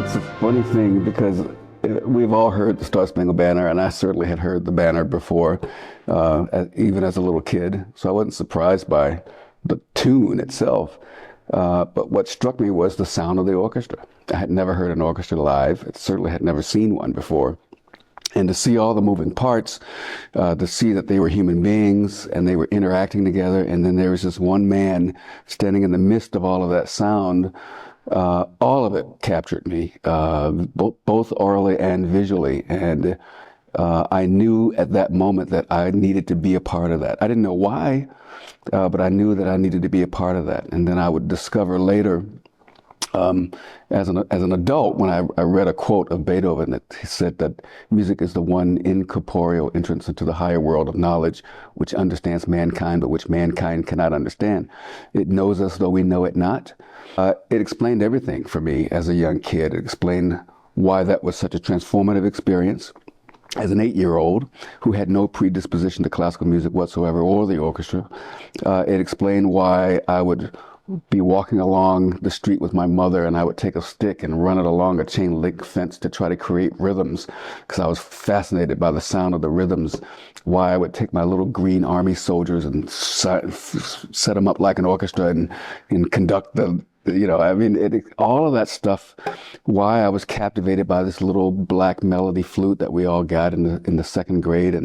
It's a funny thing because we've all heard the Star Spangled Banner, and I certainly had heard the banner before, even as a little kid. So I wasn't surprised by the tune itself. But what struck me was the sound of the orchestra. I had never heard an orchestra live. I certainly had never seen one before. And to see all the moving parts, to see that they were human beings and they were interacting together, and then there was this one man standing in the midst of all of that sound, all of it captured me, both orally and visually. And I knew at that moment that I needed to be a part of that. I didn't know why, but I knew that I needed to be a part of that. And then I would discover later, as an adult, when I read a quote of Beethoven that he said that music is the one incorporeal entrance into the higher world of knowledge, which understands mankind, but which mankind cannot understand. It knows us though we know it not. It explained everything for me as a young kid. It explained why that was such a transformative experience. As an 8-year-old who had no predisposition to classical music whatsoever or the orchestra, it explained why I would be walking along the street with my mother and I would take a stick and run it along a chain link fence to try to create rhythms because I was fascinated by the sound of the rhythms. Why I would take my little green army soldiers and set them up like an orchestra and conduct the, all of that stuff. Why I was captivated by this little black melody flute that we all got in the second grade.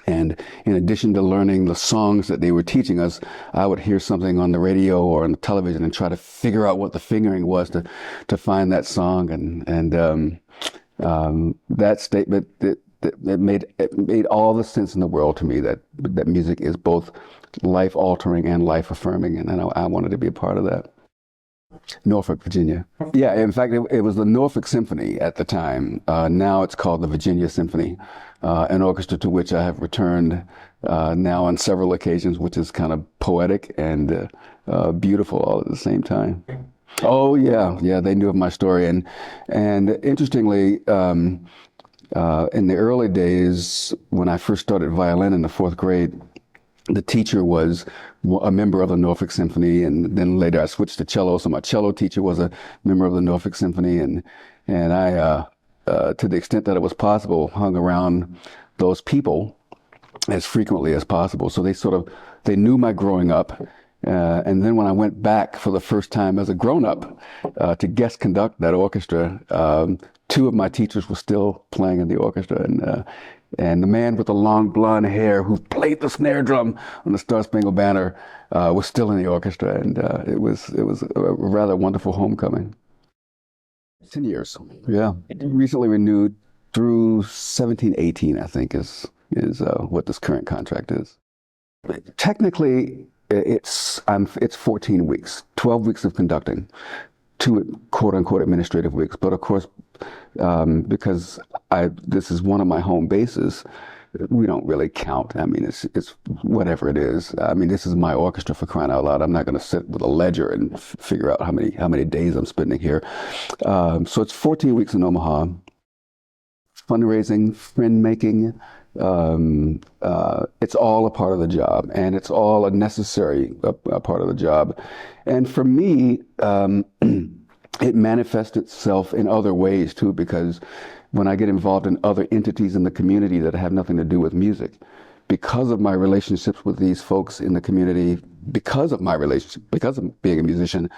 And in addition to learning the songs that they were teaching us, I would hear something on the radio or on the television and try to figure out what the fingering was to find that song. And that statement, it made all the sense in the world to me that music is both life altering and life affirming. And I wanted to be a part of that. Norfolk, Virginia. Yeah, in fact, it was the Norfolk Symphony at the time. Now it's called the Virginia Symphony, an orchestra to which I have returned now on several occasions, which is kind of poetic and beautiful all at the same time. Oh yeah, they knew of my story, and interestingly, in the early days when I first started violin in the 4th grade, the teacher was a member of the Norfolk Symphony, and then later I switched to cello. So my cello teacher was a member of the Norfolk Symphony, and I, to the extent that it was possible, hung around those people as frequently as possible. So they knew my growing up. And then when I went back for the first time as a grown-up to guest conduct that orchestra, 2 of my teachers were still playing in the orchestra, and the man with the long blonde hair who played the snare drum on the Star Spangled Banner was still in the orchestra, and it was a rather wonderful homecoming. 10 years, yeah. Recently renewed through 17-18, I think, is what this current contract is. Technically, it's 14 weeks, 12 weeks of conducting, 2 quote-unquote administrative weeks. But of course, because this is one of my home bases, we don't really count. I mean, it's whatever it is. I mean, this is my orchestra, for crying out loud. I'm not going to sit with a ledger and figure out how many days I'm spending here. So it's 14 weeks in Omaha. Fundraising, friend making. It's all a part of the job, and it's all a necessary part of the job. And for me, it manifests itself in other ways too, because when I get involved in other entities in the community that have nothing to do with music, because of my relationships with these folks in the community, because of being a musician,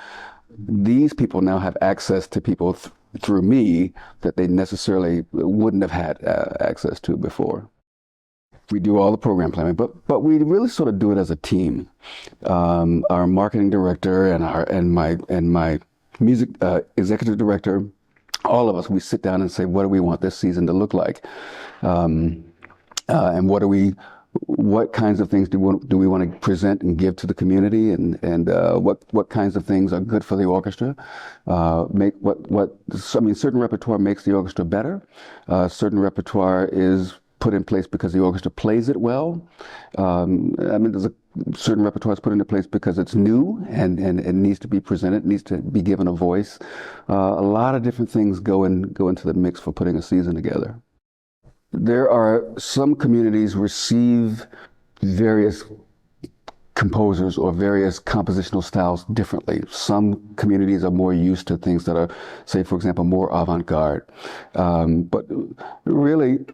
these people now have access to people through me that they necessarily wouldn't have had access to before. We do all the program planning, but we really sort of do it as a team. Our marketing director and my music executive director, all of us, we sit down and say, what do we want this season to look like, and what kinds of things do we want to present and give to the community, and what kinds of things are good for the orchestra. Certain repertoire makes the orchestra better. Certain repertoire is put in place because the orchestra plays it well. There's a certain repertoire is put into place because it's new and it needs to be presented, needs to be given a voice. A lot of different things go into the mix for putting a season together. There are some communities receive various composers or various compositional styles differently. Some communities are more used to things that are, say, for example, more avant-garde. But really,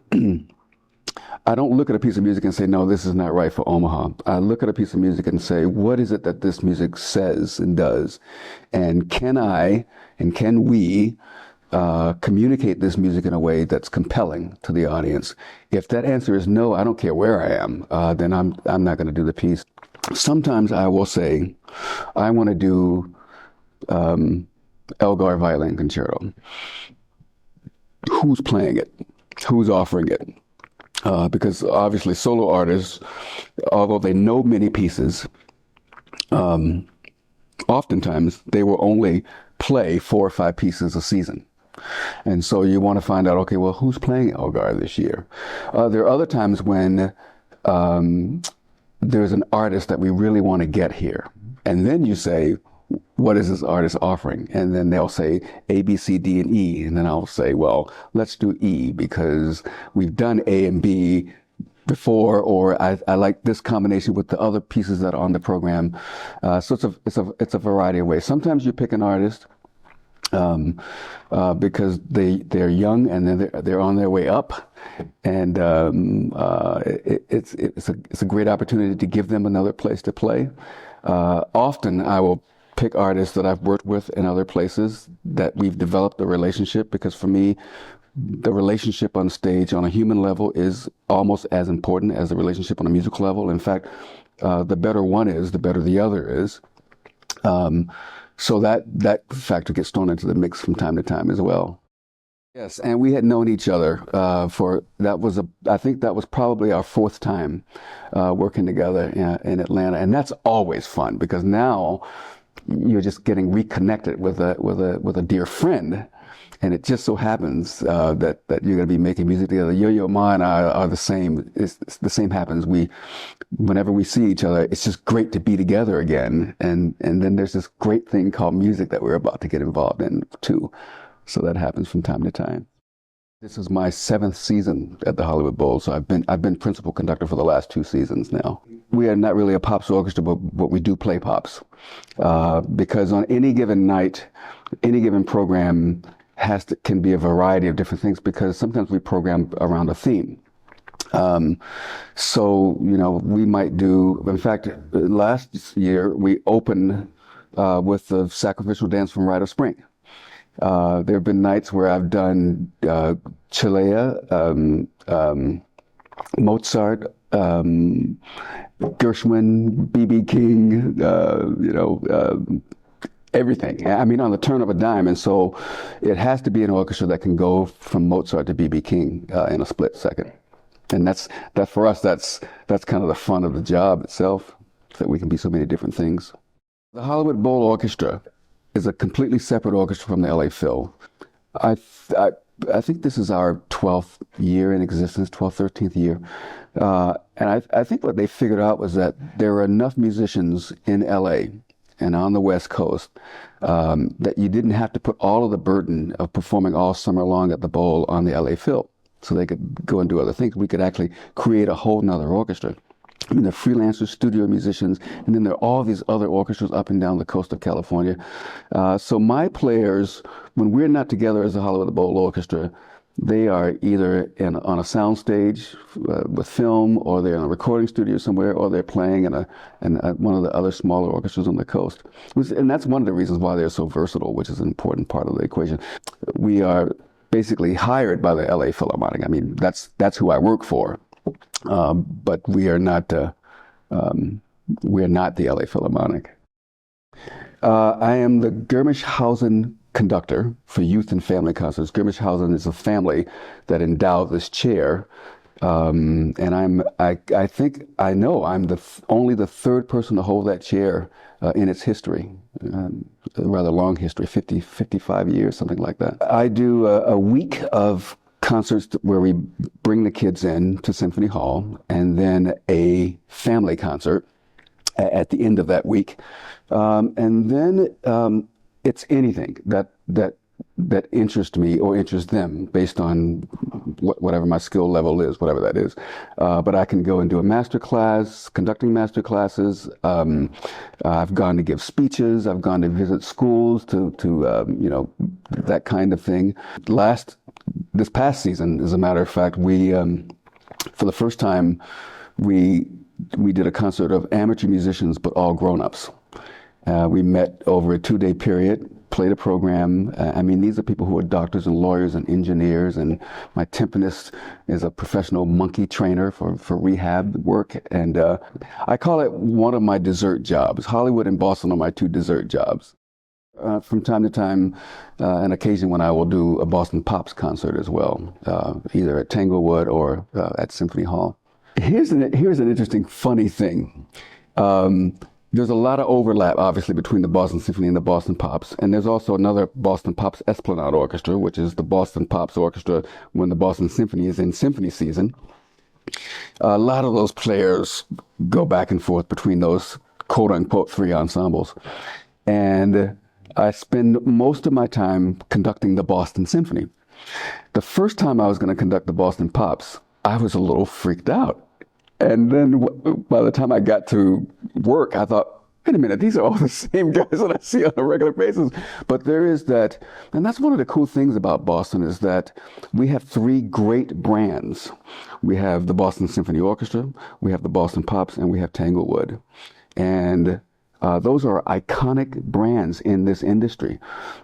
I don't look at a piece of music and say, no, this is not right for Omaha. I look at a piece of music and say, what is it that this music says and does? And can we communicate this music in a way that's compelling to the audience? If that answer is no, I don't care where I am, then I'm not going to do the piece. Sometimes I will say, I want to do Elgar Violin Concerto. Who's playing it? Who's offering it? Because obviously solo artists, although they know many pieces, oftentimes they will only play 4 or 5 pieces a season. And so you want to find out, okay, well, who's playing Elgar this year? There are other times when there's an artist that we really want to get here. And then you say, what is this artist offering? And then they'll say A, B, C, D, and E. And then I'll say, well, let's do E because we've done A and B before, or I like this combination with the other pieces that are on the program. So it's a variety of ways. Sometimes you pick an artist because they're young and they're on their way up, and it's a great opportunity to give them another place to play. Often I will pick artists that I've worked with in other places that we've developed a relationship, because for me, the relationship on stage on a human level is almost as important as the relationship on a musical level. In fact, the better one is, the better the other is. So that factor gets thrown into the mix from time to time as well. Yes, and we had known each other I think that was probably our 4th time working together in Atlanta, and that's always fun because now you're just getting reconnected with a dear friend, and it just so happens that you're going to be making music together. Yo-Yo Ma and I are the same. It's the same happens. Whenever we see each other, it's just great to be together again. And then there's this great thing called music that we're about to get involved in too. So that happens from time to time. This is my 7th season at the Hollywood Bowl, so I've been principal conductor for the last 2 seasons now. We are not really a pops orchestra, but we do play pops because on any given night, any given program can be a variety of different things, because sometimes we program around a theme. So we might do. In fact, last year we opened with the sacrificial dance from Rite of Spring. There have been nights where I've done Chelea, Mozart, Gershwin, B.B. King, everything. I mean, on the turn of a dime. And so it has to be an orchestra that can go from Mozart to B.B. King in a split second. And that's for us, that's kind of the fun of the job itself, that we can be so many different things. The Hollywood Bowl Orchestra is a completely separate orchestra from the LA Phil. I think this is our 12th year in existence, 12th, 13th year. And I think what they figured out was that there are enough musicians in LA and on the West Coast that you didn't have to put all of the burden of performing all summer long at the Bowl on the LA Phil. So they could go and do other things. We could actually create a whole nother orchestra. I mean, they're freelancers, studio musicians, and then there are all these other orchestras up and down the coast of California. So my players, when we're not together as the Hollywood Bowl Orchestra, they are either on a sound stage with film, or they're in a recording studio somewhere, or they're playing in one of the other smaller orchestras on the coast. And that's one of the reasons why they're so versatile, which is an important part of the equation. We are basically hired by the LA Philharmonic. I mean, that's who I work for. But we are not the LA Philharmonic. I am the Germeshausen conductor for youth and family concerts. Germeshausen is a family that endowed this chair, and I think I'm only the 3rd person to hold that chair in its history. A rather long history, 55 years, something like that. I do a week of concerts where we bring the kids in to Symphony Hall, and then a family concert at the end of that week. And then it's anything that that interest me or interest them based on whatever my skill level is, whatever that is. But I can go and do a master class, conducting master classes. I've gone to give speeches. I've gone to visit schools to that kind of thing. This past season, as a matter of fact, we for the first time we did a concert of amateur musicians, but all grown-ups. We met over a 2-day period, played a program. These are people who are doctors and lawyers and engineers, and my timpanist is a professional monkey trainer for rehab work. And I call it one of my dessert jobs. Hollywood and Boston are my 2 dessert jobs. From time to time, an occasion when I will do a Boston Pops concert as well, either at Tanglewood or at Symphony Hall. Here's an interesting, funny thing. There's a lot of overlap, obviously, between the Boston Symphony and the Boston Pops. And there's also another Boston Pops Esplanade Orchestra, which is the Boston Pops Orchestra when the Boston Symphony is in symphony season. A lot of those players go back and forth between those quote-unquote 3 ensembles. And I spend most of my time conducting the Boston Symphony. The first time I was going to conduct the Boston Pops, I was a little freaked out. And then by the time I got to work, I thought, wait a minute, these are all the same guys that I see on a regular basis. But there is that, and that's one of the cool things about Boston, is that we have 3 great brands. We have the Boston Symphony Orchestra, we have the Boston Pops, and we have Tanglewood. And those are iconic brands in this industry.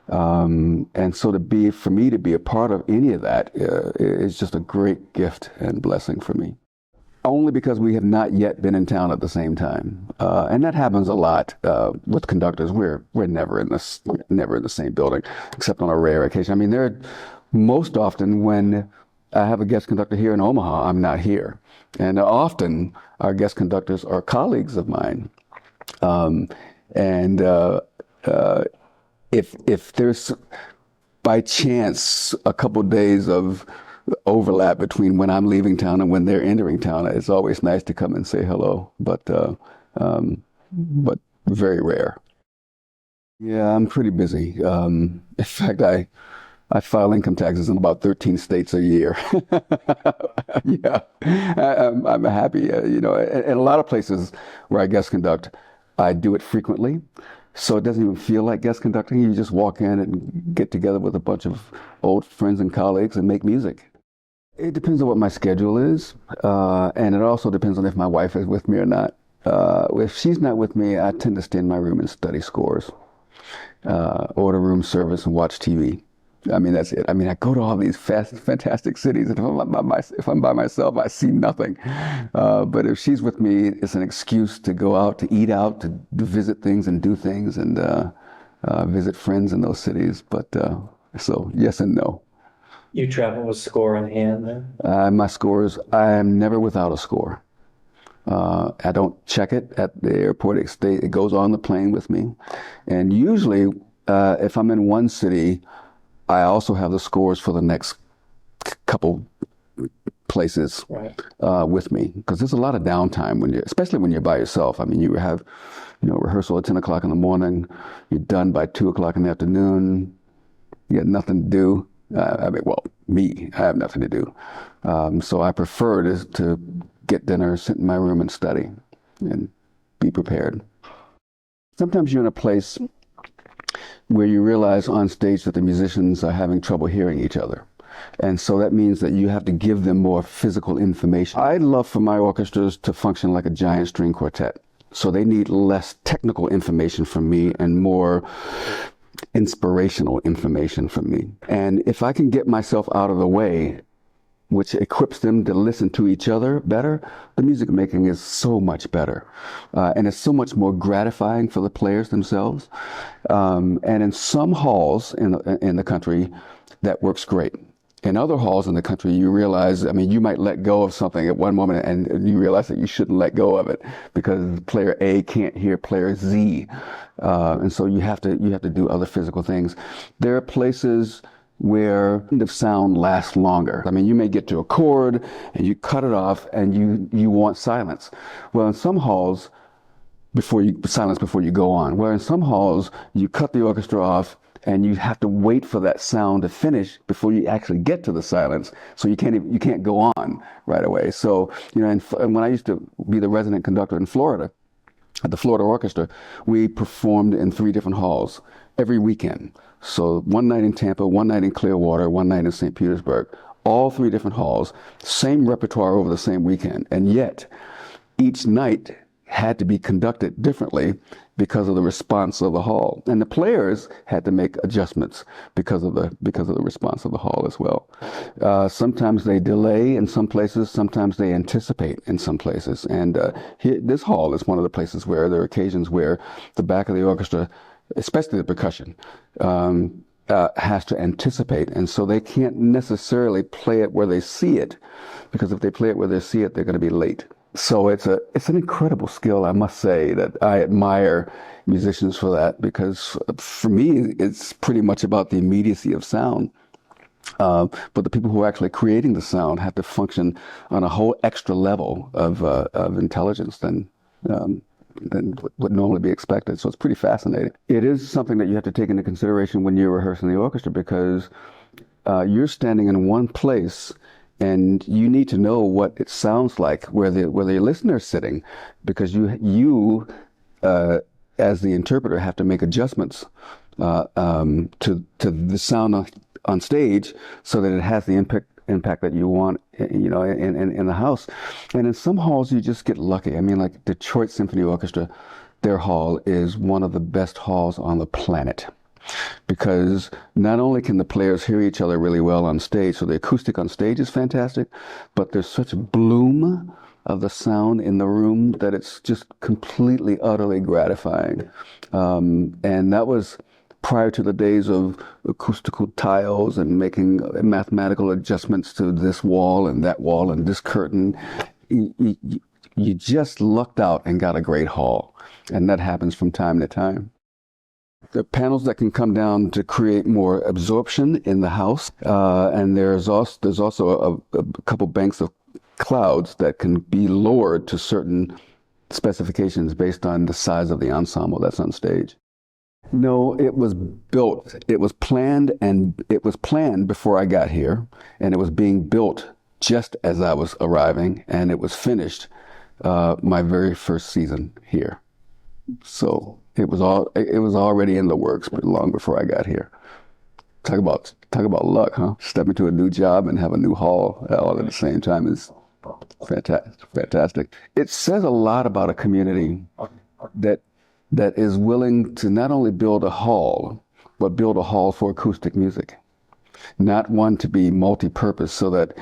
And so for me to be a part of any of that is just a great gift and blessing for me. Only because we have not yet been in town at the same time, and that happens a lot with conductors. We're never in the same building, except on a rare occasion. Most often when I have a guest conductor here in Omaha, I'm not here, and often our guest conductors are colleagues of mine. If there's by chance a couple days of overlap between when I'm leaving town and when they're entering town, it's always nice to come and say hello, but very rare. Yeah, I'm pretty busy. In fact, I file income taxes in about 13 states a year. Yeah, I'm happy. In a lot of places where I guest conduct, I do it frequently. So it doesn't even feel like guest conducting. You just walk in and get together with a bunch of old friends and colleagues and make music. It depends on what my schedule is, and it also depends on if my wife is with me or not. If she's not with me, I tend to stay in my room and study scores, order room service, and watch TV. That's it. I go to all these fantastic cities, and if I'm by myself, I see nothing. But if she's with me, it's an excuse to go out, to eat out, to visit things and do things, and visit friends in those cities. But so yes and no. You travel with score in hand then? My scores, I am never without a score. I don't check it at the airport. It goes on the plane with me. And usually, if I'm in one city, I also have the scores for the next couple places with me, because there's a lot of downtime especially when you're by yourself. You have, rehearsal at 10 o'clock in the morning. You're done by 2 o'clock in the afternoon. You got nothing to do. I have nothing to do. So I prefer to get dinner, sit in my room and study and be prepared. Sometimes you're in a place where you realize on stage that the musicians are having trouble hearing each other. And so that means that you have to give them more physical information. I'd love for my orchestras to function like a giant string quartet. So they need less technical information from me and more inspirational information from me. And if I can get myself out of the way, which equips them to listen to each other better, the music making is so much better. And it's so much more gratifying for the players themselves. And in some halls in the country, that works great. In other halls in the country, you realize, you might let go of something at one moment and you realize that you shouldn't let go of it because player A can't hear player Z. And so you have to do other physical things. There are places where the sound lasts longer. You may get to a chord and you cut it off and you want silence. Well, in some halls, silence before you go on. Where in some halls, you cut the orchestra off and you have to wait for that sound to finish before you actually get to the silence. So you can't go on right away. So, and when I used to be the resident conductor in Florida, at the Florida Orchestra, we performed in 3 different halls every weekend. So one night in Tampa, one night in Clearwater, one night in St. Petersburg, all 3 different halls, same repertoire over the same weekend. And yet each night had to be conducted differently because of the response of the hall. And the players had to make adjustments because of the response of the hall as well. Sometimes they delay in some places, sometimes they anticipate in some places. And this hall is one of the places where there are occasions where the back of the orchestra, especially the percussion, has to anticipate. And so they can't necessarily play it where they see it, because if they play it where they see it, they're going to be late. So it's an incredible skill, I must say, that I admire musicians for that, because for me, it's pretty much about the immediacy of sound. But the people who are actually creating the sound have to function on a whole extra level of intelligence than would normally be expected. So it's pretty fascinating. It is something that you have to take into consideration when you're rehearsing the orchestra, because you're standing in one place and you need to know what it sounds like where the listener's sitting, because you as the interpreter have to make adjustments to the sound on stage so that it has the impact that you want, in the house. And in some halls you just get lucky. I mean, like Detroit Symphony Orchestra, their hall is one of the best halls on the planet, because not only can the players hear each other really well on stage, so the acoustic on stage is fantastic, but there's such a bloom of the sound in the room that it's just completely, utterly gratifying. And that was prior to the days of acoustical tiles and making mathematical adjustments to this wall and this curtain. You just lucked out and got a great hall. And that happens from time to time. There are panels that can come down to create more absorption in the house. And there's also a couple banks of clouds that can be lowered to certain specifications based on the size of the ensemble that's on stage. No, it was built. It was planned, and it was planned before I got here, and it was being built just as I was arriving, and it was finished my very first season here. So it was already in the works long before I got here. Talk about luck, huh? Step into a new job and have a new hall all at the same time is fantastic. It says a lot about a community that is willing to not only build a hall, but build a hall for acoustic music. Not one to be multi-purpose, so that,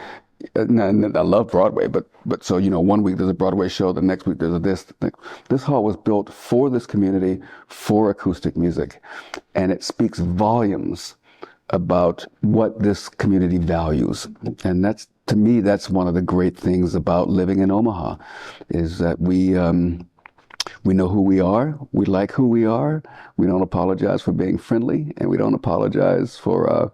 and I love Broadway, but so, 1 week there's a Broadway show, the next week there's a this. This hall was built for this community, for acoustic music. And it speaks volumes about what this community values. And that's, to me, that's one of the great things about living in Omaha, is that we know who we are, we like who we are, we don't apologize for being friendly, and we don't apologize for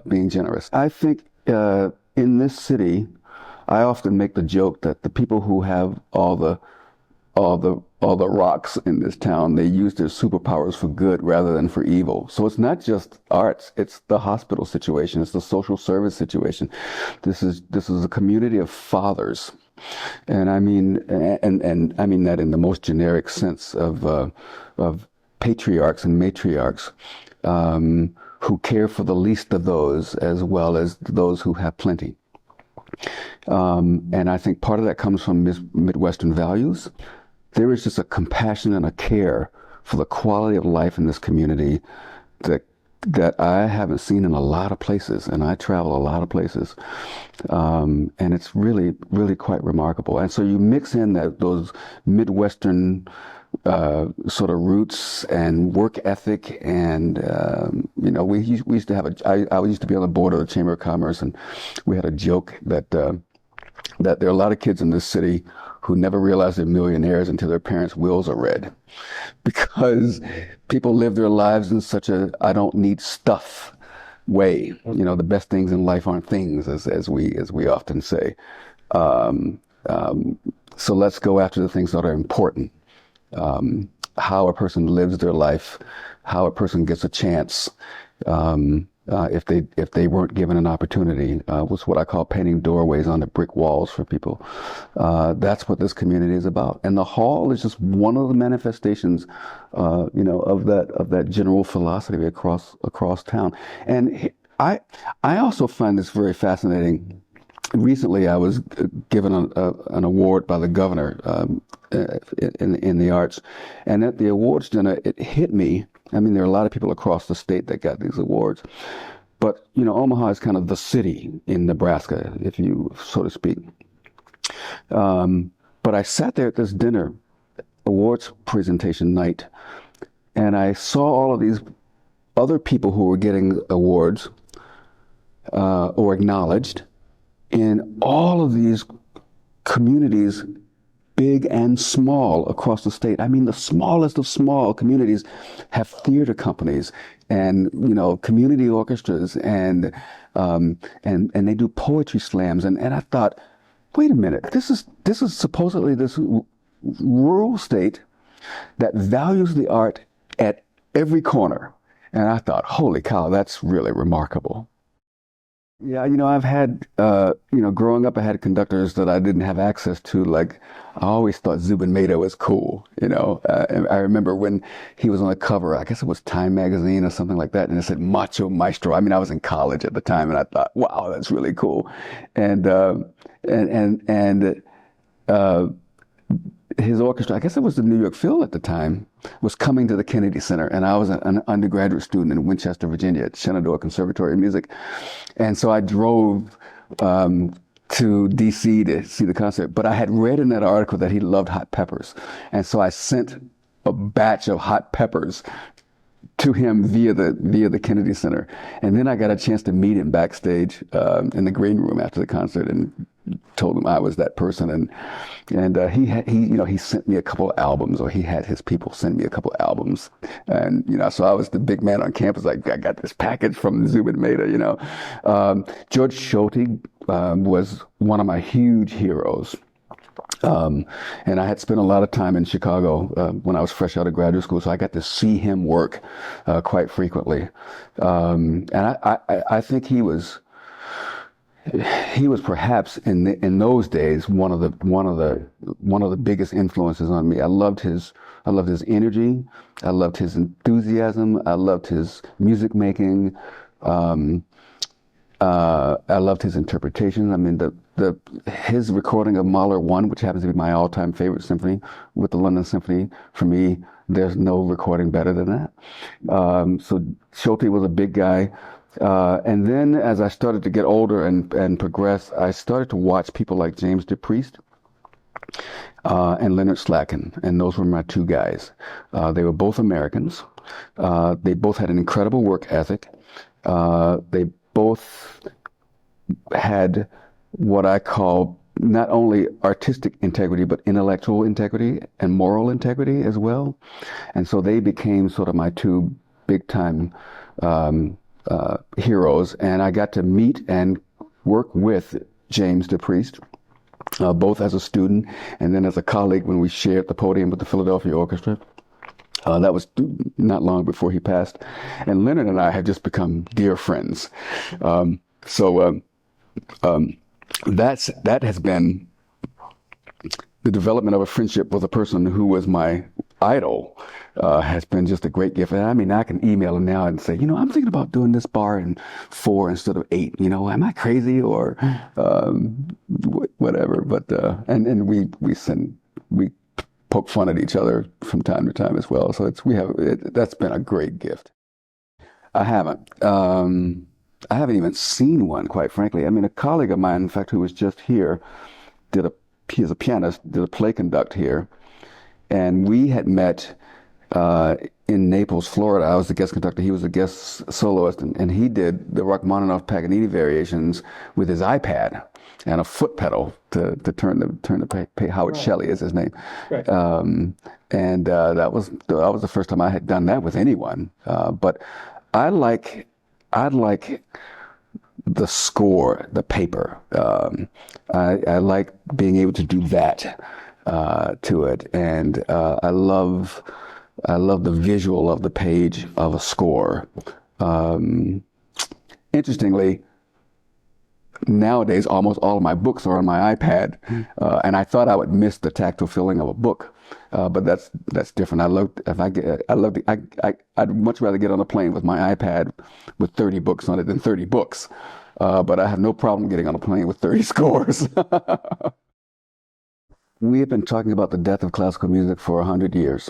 being generous. I think in this city, I often make the joke that the people who have all the rocks in this town, they use their superpowers for good rather than for evil. So it's not just arts, it's the hospital situation, it's the social service situation. This is a community of fathers. And I mean, and I mean that in the most generic sense of patriarchs and matriarchs who care for the least of those as well as those who have plenty. And I think part of that comes from Midwestern values. There is just a compassion and a care for the quality of life in this community that I haven't seen in a lot of places, and I travel a lot of places, and it's really, really quite remarkable. And so you mix in those Midwestern sort of roots and work ethic, and we used to have I used to be on the board of the Chamber of Commerce, and we had a joke that there are a lot of kids in this city who never realize they're millionaires until their parents' wills are read, because people live their lives in such a I don't need stuff way. The best things in life aren't things, as we often say. So let's go after the things that are important. how a person lives their life, how a person gets a chance, if they weren't given an opportunity, was what I call painting doorways on the brick walls for people. That's what this community is about, and the hall is just one of the manifestations, of that general philosophy across town. And I also find this very fascinating. Recently, I was given an award by the governor in the arts, and at the awards dinner, it hit me. I mean, there are a lot of people across the state that got these awards, but Omaha is kind of the city in Nebraska, if you so to speak. But I sat there at this dinner, awards presentation night, and I saw all of these other people who were getting awards or acknowledged in all of these communities, big and small, across the state. I mean, the smallest of small communities have theater companies and community orchestras and they do poetry slams. And I thought, wait a minute, this is supposedly this rural state that values the art at every corner. And I thought, holy cow, that's really remarkable. Yeah, I've had, growing up, I had conductors that I didn't have access to. Like, I always thought Zubin Mehta was cool, and I remember when he was on the cover, I guess it was Time magazine or something like that, and it said Macho Maestro. I mean, I was in college at the time, and I thought, wow, that's really cool. And his orchestra, I guess it was the New York Phil at the time, was coming to the Kennedy Center, and I was an undergraduate student in Winchester, Virginia, at Shenandoah Conservatory of Music, and so I drove to D.C. to see the concert. But I had read in that article that he loved hot peppers, and so I sent a batch of hot peppers to him via the Kennedy Center, and then I got a chance to meet him backstage in the green room after the concert, and told him I was that person, and he sent me a couple of albums, or he had his people send me a couple of albums, and so I was the big man on campus. Like, I got this package from Zubin Mehta. George Scholti was one of my huge heroes. And I had spent a lot of time in Chicago when I was fresh out of graduate school, so I got to see him work quite frequently. And I think he was perhaps in those days one of the biggest influences on me. I loved his energy, I loved his enthusiasm, I loved his music making. I loved his interpretation. I mean, his recording of Mahler 1, which happens to be my all-time favorite symphony with the London Symphony, for me, there's no recording better than that. So Scholti was a big guy. And then as I started to get older and progress, I started to watch people like James DePriest and Leonard Slatkin, and those were my two guys. They were both Americans. They both had an incredible work ethic. They both had what I call not only artistic integrity, but intellectual integrity and moral integrity as well. And so they became sort of my two big-time heroes. And I got to meet and work with James DePriest, both as a student and then as a colleague when we shared the podium with the Philadelphia Orchestra. That was not long before he passed. And Leonard and I have just become dear friends. That has been the development of a friendship with a person who was my idol, has been just a great gift. And I mean, I can email him now and say, I'm thinking about doing this bar in 4 instead of 8. Am I crazy or whatever? But and we poke fun at each other from time to time as well. So that's been a great gift. I haven't even seen one, quite frankly. I mean, a colleague of mine, in fact, who was just here, he's a pianist, did a play conduct here. And we had met in Naples, Florida. I was the guest conductor. He was a guest soloist. And he did the Rachmaninoff Paganini variations with his iPad and a foot pedal to turn the Howard right. Shelley is his name. Right. That was the first time I had done that with anyone. But I like the score, the paper. I like being able to do that to it, and I love I love the visual of the page of a score. Interestingly, nowadays, almost all of my books are on my iPad, and I thought I would miss the tactile feeling of a book, but that's different. I'd much rather get on a plane with my iPad with 30 books on it than 30 books, but I have no problem getting on a plane with 30 scores. We have been talking about the death of classical music for 100 years,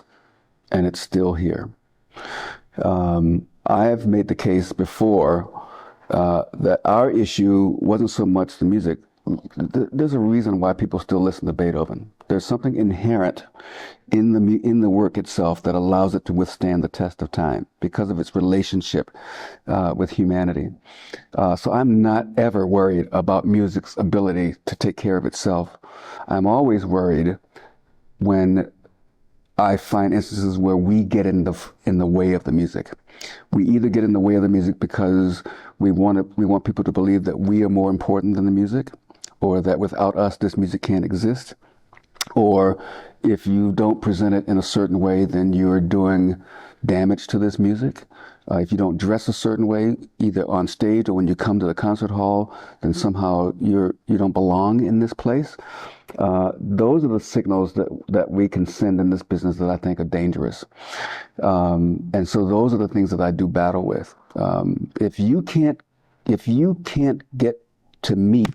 and it's still here. I have made the case before that our issue wasn't so much the music. There's a reason why people still listen to Beethoven. There's something inherent in the work itself that allows it to withstand the test of time because of its relationship with humanity. So I'm not ever worried about music's ability to take care of itself. I'm always worried when I find instances where we get in the way of the music. We either get in the way of the music because we want people to believe that we are more important than the music, or that without us this music can't exist, or if you don't present it in a certain way, then you're doing damage to this music. If you don't dress a certain way, either on stage or when you come to the concert hall, then somehow you don't belong in this place. Those are the signals that we can send in this business that I think are dangerous. And so those are the things that I do battle with. If you can't get to me,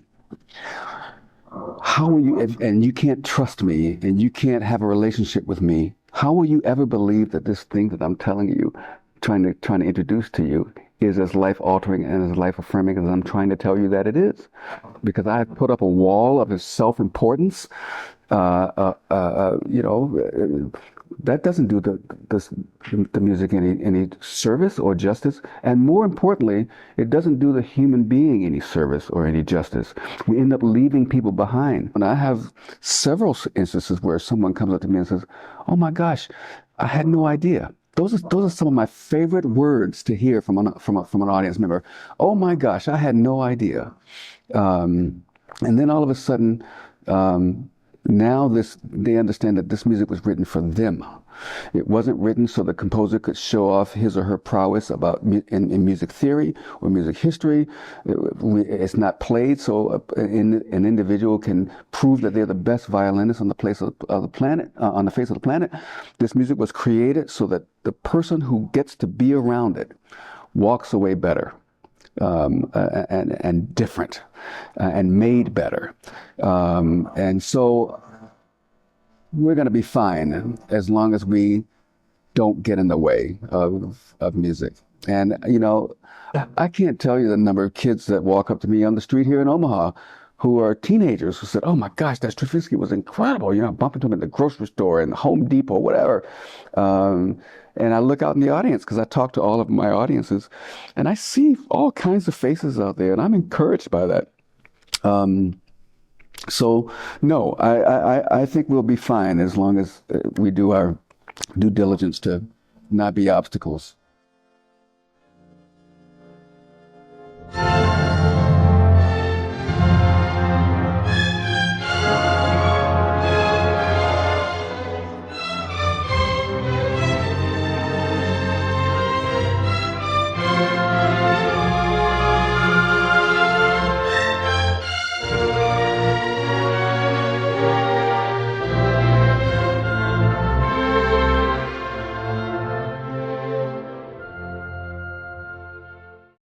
how will you, and you can't trust me, and you can't have a relationship with me, how will you ever believe that this thing that I'm telling you, trying to introduce to you, is as life-altering and as life-affirming as I'm trying to tell you that it is? Because I've put up a wall of his self-importance. That doesn't do the music any service or justice. And more importantly, it doesn't do the human being any service or any justice. We end up leaving people behind. And I have several instances where someone comes up to me and says, "Oh my gosh, I had no idea." Those are some of my favorite words to hear from an audience member. "Oh my gosh, I had no idea." And then all of a sudden, now they understand that this music was written for them. It wasn't written so the composer could show off his or her prowess in music theory or music history. It's not played so an individual can prove that they're the best violinist on the face of the planet. This music was created so that the person who gets to be around it walks away better. And different, and made better. And so we're going to be fine as long as we don't get in the way of music. And, I can't tell you the number of kids that walk up to me on the street here in Omaha who are teenagers who said, "Oh my gosh, that Stravinsky was incredible. I bumped into him at the grocery store and Home Depot, whatever." And I look out in the audience because I talk to all of my audiences, and I see all kinds of faces out there, and I'm encouraged by that. So no, I think we'll be fine as long as we do our due diligence to not be obstacles.